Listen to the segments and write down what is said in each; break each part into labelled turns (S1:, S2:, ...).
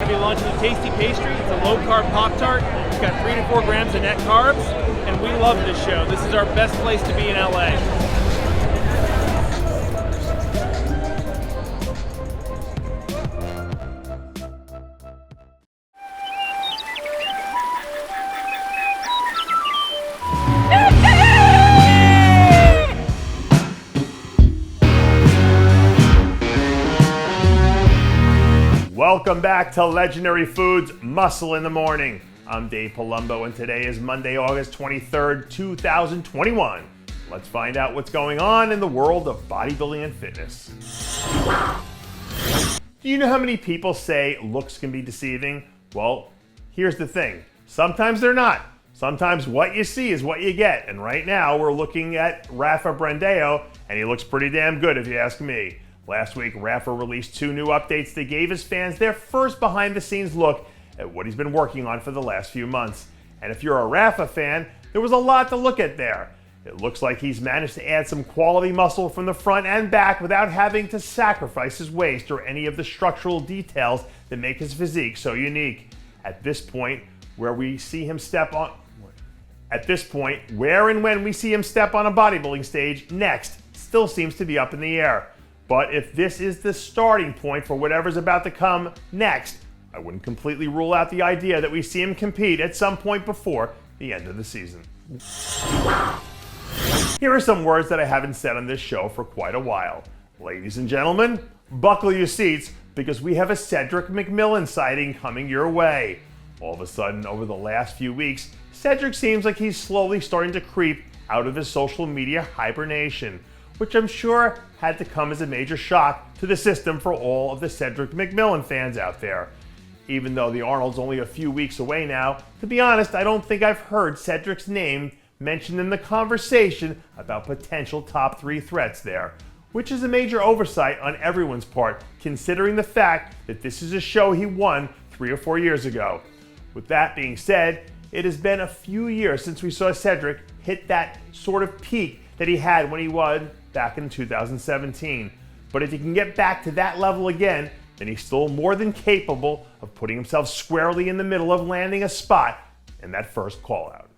S1: to be launching a tasty pastry. It's a low-carb Pop-Tart. It's got 3 to 4 grams of net carbs, and we love this show. This is our best place to be in LA.
S2: Welcome back to Legendary Foods Muscle in the Morning. I'm Dave Palumbo, and today is Monday, August 23rd, 2021. Let's find out what's going on in the world of bodybuilding and fitness. Do you know how many people say looks can be deceiving? Well, here's the thing. Sometimes they're not. Sometimes what you see is what you get. And right now we're looking at Rafa Brandao, and he looks pretty damn good if you ask me. Last week, Rafa released 2 new updates that gave his fans their first behind-the-scenes look at what he's been working on for the last few months. And if you're a Rafa fan, there was a lot to look at there. It looks like he's managed to add some quality muscle from the front and back without having to sacrifice his waist or any of the structural details that make his physique so unique. At this point, where and when we see him step on a bodybuilding stage next still seems to be up in the air. But if this is the starting point for whatever's about to come next, I wouldn't completely rule out the idea that we see him compete at some point before the end of the season. Here are some words that I haven't said on this show for quite a while. Ladies and gentlemen, buckle your seats because we have a Cedric McMillan sighting coming your way. All of a sudden, over the last few weeks, Cedric seems like he's slowly starting to creep out of his social media hibernation, which I'm sure had to come as a major shock to the system for all of the Cedric McMillan fans out there. Even though the Arnold's only a few weeks away now, to be honest, I don't think I've heard Cedric's name mentioned in the conversation about potential top 3 threats there, which is a major oversight on everyone's part, considering the fact that this is a show he won 3 or 4 years ago. With that being said, it has been a few years since we saw Cedric hit that sort of peak that he had when he won back in 2017. But if he can get back to that level again, then he's still more than capable of putting himself squarely in the middle of landing a spot in that first call-out.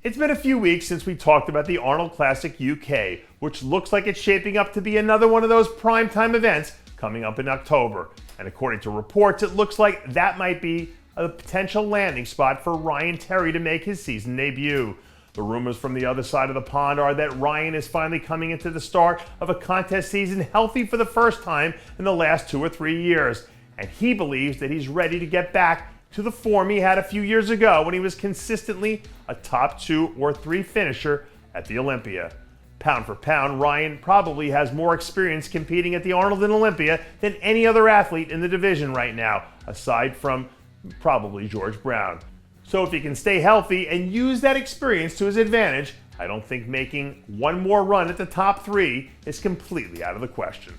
S2: It's been a few weeks since we talked about the Arnold Classic UK, which looks like it's shaping up to be another one of those primetime events coming up in October. And according to reports, it looks like that might be a potential landing spot for Ryan Terry to make his season debut. The rumors from the other side of the pond are that Ryan is finally coming into the start of a contest season healthy for the first time in the last 2 or 3 years. And he believes that he's ready to get back to the form he had a few years ago when he was consistently a top 2 or 3 finisher at the Olympia. Pound for pound, Ryan probably has more experience competing at the Arnold and Olympia than any other athlete in the division right now, aside from probably George Brown. So if he can stay healthy and use that experience to his advantage, I don't think making one more run at the top 3 is completely out of the question.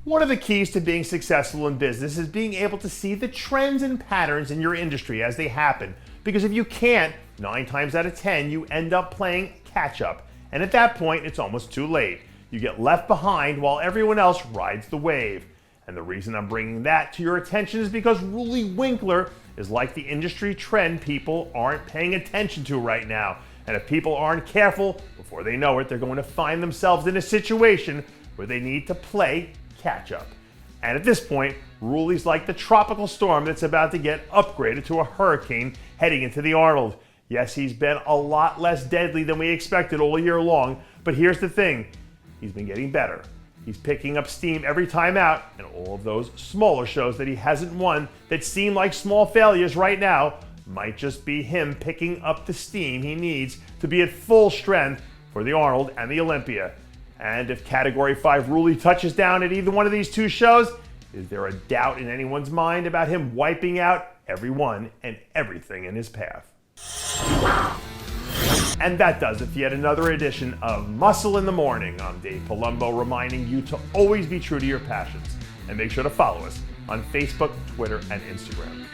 S2: One of the keys to being successful in business is being able to see the trends and patterns in your industry as they happen. Because if you can't, 9 times out of 10, you end up playing catch up. And at that point, it's almost too late. You get left behind while everyone else rides the wave. And the reason I'm bringing that to your attention is because Roelly Winklaar is like the industry trend people aren't paying attention to right now. And if people aren't careful, before they know it, they're going to find themselves in a situation where they need to play catch up. And at this point, Roelly's like the tropical storm that's about to get upgraded to a hurricane heading into the Arnold. Yes, he's been a lot less deadly than we expected all year long, but here's the thing, he's been getting better. He's picking up steam every time out, and all of those smaller shows that he hasn't won that seem like small failures right now might just be him picking up the steam he needs to be at full strength for the Arnold and the Olympia. And if Category 5 Roelly touches down at either one of these 2 shows, is there a doubt in anyone's mind about him wiping out everyone and everything in his path? And that does it for yet another edition of Muscle in the Morning. I'm Dave Palumbo, reminding you to always be true to your passions. And make sure to follow us on Facebook, Twitter, and Instagram.